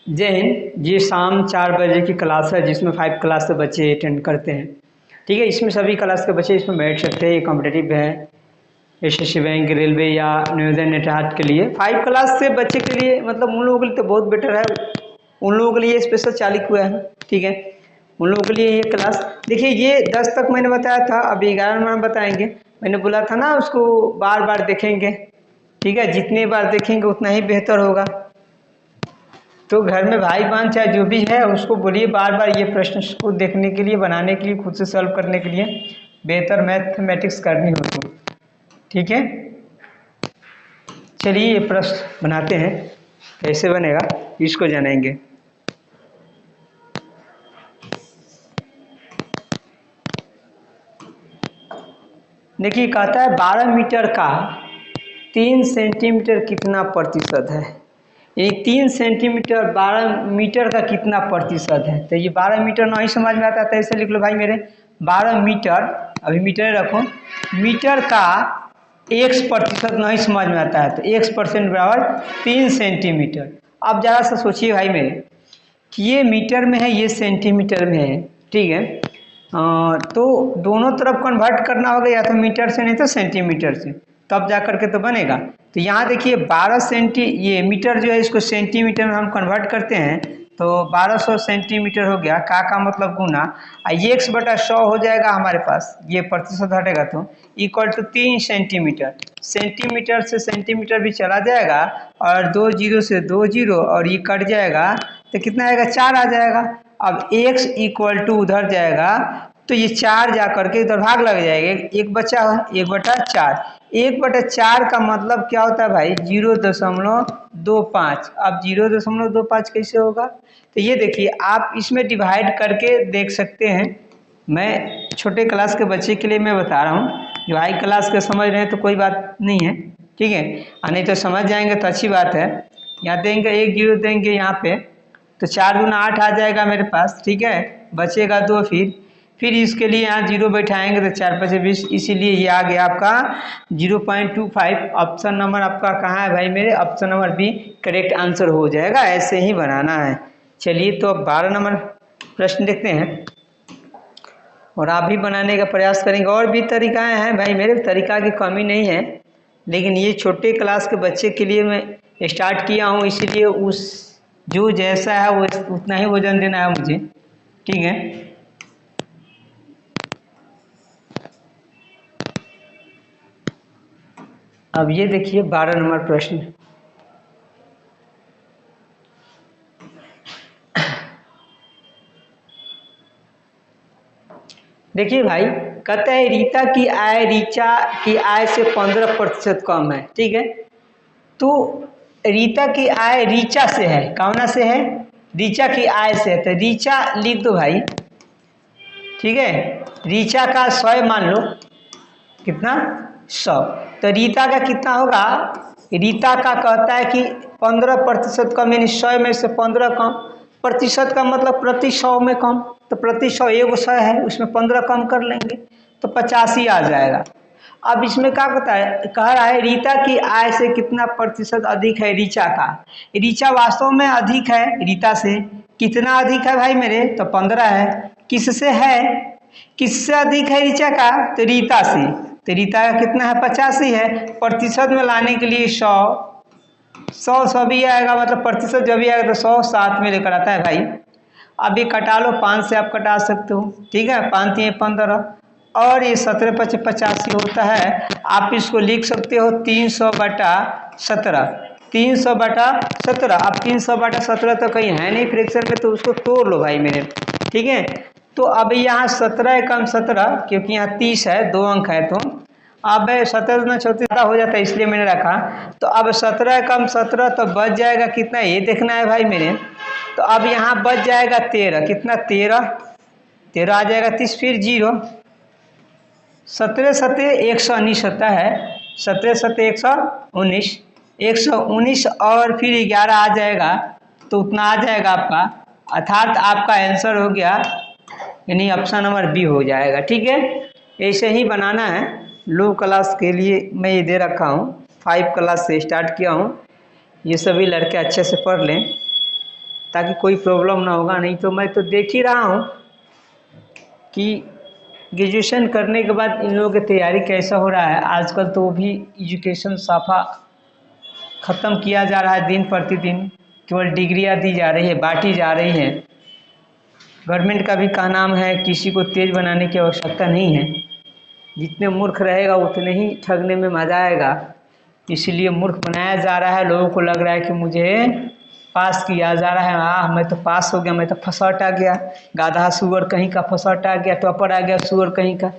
जय हिंद। ये शाम 4 बजे की क्लास है जिसमें 5 क्लास के बच्चे अटेंड करते हैं। ठीक है, इसमें सभी क्लास के बच्चे इसमें बैठ सकते हैं। ये कॉम्पिटेटिव है, एसएससी बैंक, रेलवे या नियोजन नेटहाट के लिए। 5 क्लास से बच्चे के लिए मतलब उन लोगों के लिए तो बहुत बेटर है। उन लोगों के लिए स्पेशल चालू हुआ है। ठीक है, उन लोगों के लिए ये क्लास देखिए। ये 10 तक मैंने बताया था, अभी 11 नंबर बताएंगे। मैंने बोला था ना उसको बार बार देखेंगे। ठीक है, जितनी बार देखेंगे उतना ही बेहतर होगा। तो घर में भाई बहन चाहे जो भी है उसको बोलिए बार बार ये प्रश्न को देखने के लिए, बनाने के लिए, खुद से सॉल्व करने के लिए, बेहतर मैथमेटिक्स करनी हो तो। ठीक है, चलिए ये प्रश्न बनाते हैं। कैसे बनेगा इसको जानेंगे। देखिए, कहता है 12 मीटर का 3 सेंटीमीटर कितना प्रतिशत है। ये 3 सेंटीमीटर 12 मीटर का कितना प्रतिशत है। तो ये 12 मीटर नहीं समझ में आता, तो ऐसे लिख लो भाई मेरे। 12 मीटर, अभी मीटर रखो, मीटर का x प्रतिशत नहीं समझ में आता है तो x% बराबर 3 सेंटीमीटर। अब जरा सा सोचिए भाई मेरे कि ये मीटर में है, ये सेंटीमीटर में है। ठीक है, तो दोनों तरफ कन्वर्ट करना होगा, या तो मीटर से नहीं तो सेंटीमीटर से, तब जा करके तो बनेगा। तो यहाँ देखिए 12 सेंटी, ये मीटर जो है इसको सेंटीमीटर में हम कन्वर्ट करते हैं तो 1200 सेंटीमीटर हो गया। का मतलब गुना, ये x/100 हो जाएगा हमारे पास, ये प्रतिशत हटेगा तो इक्वल टू 3 सेंटीमीटर। सेंटीमीटर से सेंटीमीटर भी चला जाएगा और 2 जीरो से 2 जीरो और ये कट जाएगा तो कितना आएगा, 4 आ जाएगा। अब x इक्वल टू उधर जाएगा तो ये 4 जा करके इधर भाग लग जाएगा, एक बचा है 1/4। 1/4 का मतलब क्या होता है भाई, 0.25। अब 0.25 कैसे होगा, तो ये देखिए आप इसमें डिवाइड करके देख सकते हैं। मैं छोटे क्लास के बच्चे के लिए मैं बता रहा हूँ, जो हाई क्लास के समझ रहे हैं तो कोई बात नहीं है। ठीक है, नहीं तो समझ जाएंगे तो अच्छी बात है। यहाँ देंगे 1 जीरो देंगे यहाँ पे तो 4 दूना 8 आ जाएगा मेरे पास। ठीक है, बचेगा 2, फिर इसके लिए यहाँ 0 बैठाएंगे तो 4 5 20, इसीलिए ये आ गया आपका 0.25। ऑप्शन नंबर आपका कहाँ है भाई मेरे, option number B correct answer हो जाएगा। ऐसे ही बनाना है। चलिए तो अब 12 नंबर प्रश्न देखते हैं और आप भी बनाने का प्रयास करेंगे। और भी तरीकाएँ हैं भाई मेरे, तरीका की कमी नहीं है, लेकिन ये छोटे क्लास के बच्चे के लिए मैं स्टार्ट किया हूँ, इसीलिए उस जो जैसा है वो उतना ही वजन देना है मुझे। ठीक है, अब ये देखिए 12 नंबर प्रश्न। देखिए भाई, कहता है रीता की आय रीचा की आय से 15% कम है। ठीक है, तो रीता की आय रीचा से है, कौना से है, रीचा की आय से है, तो रीचा लिख दो भाई। ठीक है, रीचा का 100 मान लो, कितना 100, तो रीता का कितना होगा। रीता का कहता है कि 15% कम, यानी 100 में से 15 कम। प्रतिशत का मतलब प्रति 100 में कम, तो प्रति 100 एगो 100 है, उसमें 15 कम कर लेंगे तो 85 आ जाएगा। अब इसमें क्या कहता है, कह रहा है रीता की आय से कितना प्रतिशत अधिक है रीचा का। रीचा वास्तव में अधिक है रीता से, कितना अधिक है भाई मेरे, तो 15 है। किससे है, किससे अधिक है रीचा का, तो रीता से। तो रीता का कितना है, 85 है। प्रतिशत में लाने के लिए 100 भी आएगा, मतलब प्रतिशत जब भी आएगा तो 100 साथ में लेकर आता है भाई। अभी कटा लो, 5 से आप कटा सकते हो। ठीक है, 5 3 15 और ये 17 5 85 होता है। आप इसको लिख सकते हो 300/17। 300/17। अब 300/17 तो कहीं है नहीं फ्रैक्शन में, तो उसको तोड़ लो भाई मेरे। ठीक है, तो अब यहाँ 17 एकम 17, क्योंकि यहाँ 30 है, 2 अंक है, तो अब 17 में 34 हो जाता है, इसलिए मैंने रखा। तो अब 17 एकम 17 तो बच जाएगा कितना, ये देखना है भाई मेरे। तो अब यहाँ बच जाएगा 13, कितना 13 आ जाएगा 30, फिर 0। 17 17 119 होता है, 17 17 119, 119 और फिर 11 आ जाएगा तो उतना आ जाएगा आपका, अर्थात आपका आंसर हो गया, यानी ऑप्शन नंबर बी हो जाएगा। ठीक है, ऐसे ही बनाना है। लो क्लास के लिए मैं ये दे रखा हूँ, 5 क्लास से स्टार्ट किया हूँ, ये सभी लड़के अच्छे से पढ़ लें। ताकि कोई प्रॉब्लम ना होगा। नहीं तो मैं तो देख ही रहा हूँ कि ग्रेजुएशन करने के बाद इन लोगों की तैयारी कैसा हो रहा है। आजकल तो वो भी एजुकेशन साफा ख़त्म किया जा रहा है, दिन प्रतिदिन केवल डिग्रियाँ दी जा रही है, बांटी जा रही हैं। गवर्नमेंट का भी कहा नाम है, किसी को तेज बनाने की आवश्यकता नहीं है। जितने मूर्ख रहेगा उतने ही ठगने में मज़ा आएगा। इसीलिए मूर्ख बनाया जा रहा है। लोगों को लग रहा है कि मुझे पास किया जा रहा है, मैं तो पास हो गया, मैं तो फसट आ गया, गाधा सुअर कहीं का फसट आ गया, टॉपर आ गया सुअर कहीं का।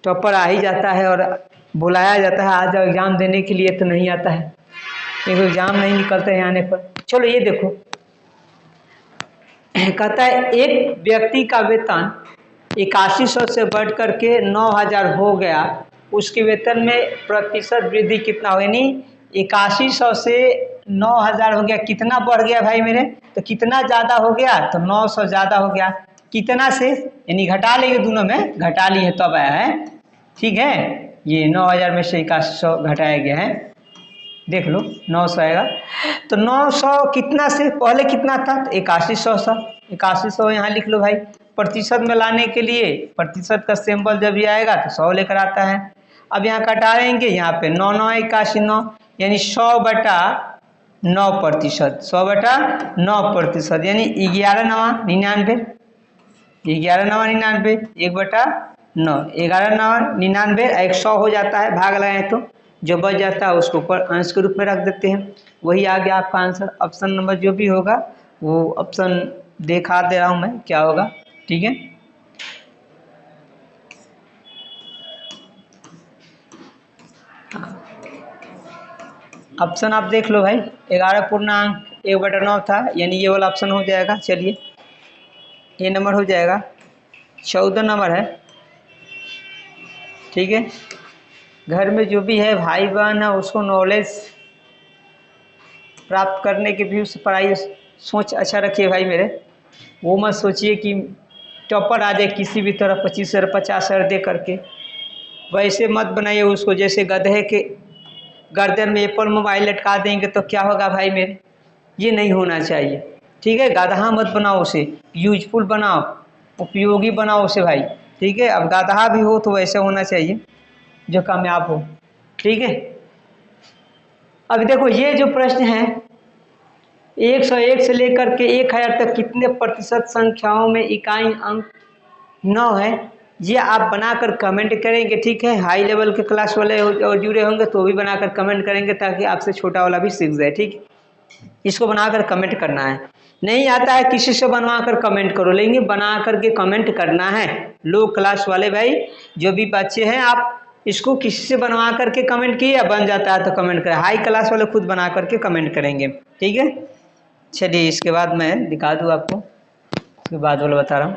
टॉपर आ ही जाता है और बुलाया जाता है आ जाओ एग्ज़ाम देने के लिए, तो नहीं आता है। एक एग्ज़ाम नहीं निकलते हैं आने पर। चलो ये देखो, कहता है एक व्यक्ति का वेतन 8100 से बढ़ करके 9000 हो गया, उसके वेतन में प्रतिशत वृद्धि कितना हो, यानी 8100 से 9000 हो गया। कितना बढ़ गया भाई मेरे, तो कितना ज़्यादा हो गया, तो 900 ज़्यादा हो गया। कितना से, यानी घटा लेंगे, दोनों में घटा लिए तब आया है, ठीक है। ये 9000 में से 8100 घटाया गया है, देख लो 900 आएगा। तो 900 कितना से पहले कितना था, तो 8100 था। 8100 यहाँ लिख लो भाई। प्रतिशत में लाने के लिए प्रतिशत का सिंबल जब भी आएगा तो 100 लेकर आता है। अब यहाँ कटाएंगे, यहाँ पे 9 9 81 9, यानी 100/9%। 100/9%, यानी 11 9 99, 11 9 99, 1/9, 11 9 99, 100 हो जाता है, भाग लगाए तो जो बच जाता है उसको ऊपर अंश के रूप में रख देते हैं। वही आ गया आपका आंसर। ऑप्शन नंबर जो भी होगा वो ऑप्शन दिखा दे रहा हूँ मैं क्या होगा, ठीक है। ऑप्शन आप देख लो भाई, 11.1/9 था, यानी ये वाला ऑप्शन हो जाएगा। चलिए ये नंबर हो जाएगा, 14 नंबर है, ठीक है। घर में जो भी है भाई बहन है उसको नॉलेज प्राप्त करने के व्यू से पढ़ाई सोच अच्छा रखिए भाई मेरे। वो मत सोचिए कि टॉपर आ जाए किसी भी तरह 25,000 50,000 दे करके, वैसे मत बनाइए उसको जैसे गधे के गर्दन में एप्पल मोबाइल लटका देंगे तो क्या होगा भाई मेरे, ये नहीं होना चाहिए, ठीक है। गधा मत बनाओ उसे, यूजफुल बनाओ, उपयोगी बनाओ उसे भाई, ठीक है। अब गधा भी हो तो वैसे होना चाहिए जो कामयाब हो, ठीक है। अब देखो ये जो प्रश्न है 101 से लेकर के 1000 तक कितने प्रतिशत संख्याओं में इकाई अंक 9 है, ये आप बनाकर कमेंट करेंगे, ठीक है। हाई लेवल के क्लास वाले और जुड़े होंगे तो भी बनाकर कमेंट करेंगे ताकि आपसे छोटा वाला भी सीख जाए, ठीक। इसको बनाकर कमेंट करना है। नहीं आता है किसी से बनवा कर कमेंट करो, लेकिन बना करके कमेंट करना है। लो क्लास वाले भाई जो भी बच्चे हैं, आप इसको किसी से बनवा करके कमेंट किए, या बन जाता है तो कमेंट करें। हाई क्लास वाले खुद बना करके कमेंट करेंगे, ठीक है। चलिए इसके बाद मैं दिखा दूँ आपको, उसके बाद वाला बता रहा हूँ।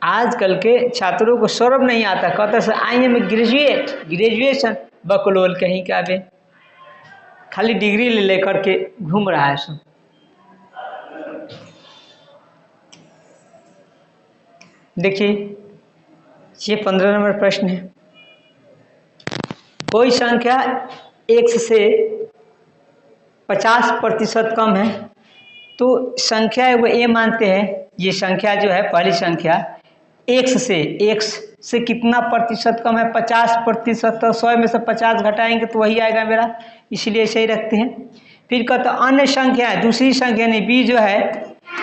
आजकल के छात्रों को शर्म नहीं आता, कहते से आई एम ग्रेजुएशन बकलोल कहीं का बे, खाली डिग्री ले लेकर के घूम रहा है सब। देखिए ये 15 नंबर प्रश्न है। कोई संख्या 1 से 50% कम है, तो संख्या है वो ए मानते हैं। ये संख्या जो है पहली संख्या x से कितना प्रतिशत कम है, 50%। तो 100 में से 50 घटाएंगे तो वही आएगा मेरा, इसलिए ऐसे ही रखते हैं। फिर कहता अन्य संख्या है, दूसरी संख्या नहीं बी जो है,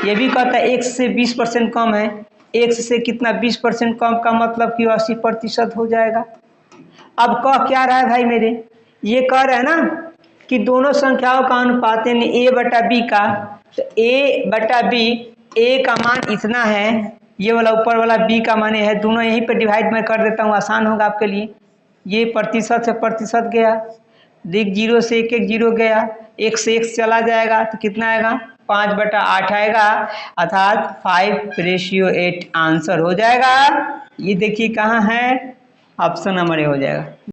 ये भी कहता है x से 20% कम है। x से कितना 20% कम का मतलब कि 80% हो जाएगा। अब कह क्या रहा है भाई मेरे, ये कह रहा है ना कि दोनों संख्याओं का अनुपात यानी a/b का, तो a/b, a का मान इतना है, ये वाला ऊपर वाला b का मान है, दोनों यहीं पे डिवाइड मैं कर देता हूँ, आसान होगा आपके लिए। ये प्रतिशत से प्रतिशत गया, देख 0 से 1 1 0 गया, 1 से 1 चला जाएगा तो कितना आएगा 5/8 आएगा, अर्थात 5:8 आंसर हो जाएगा। ये देखिए कहाँ है, ऑप्शन नंबर ए हो जाएगा।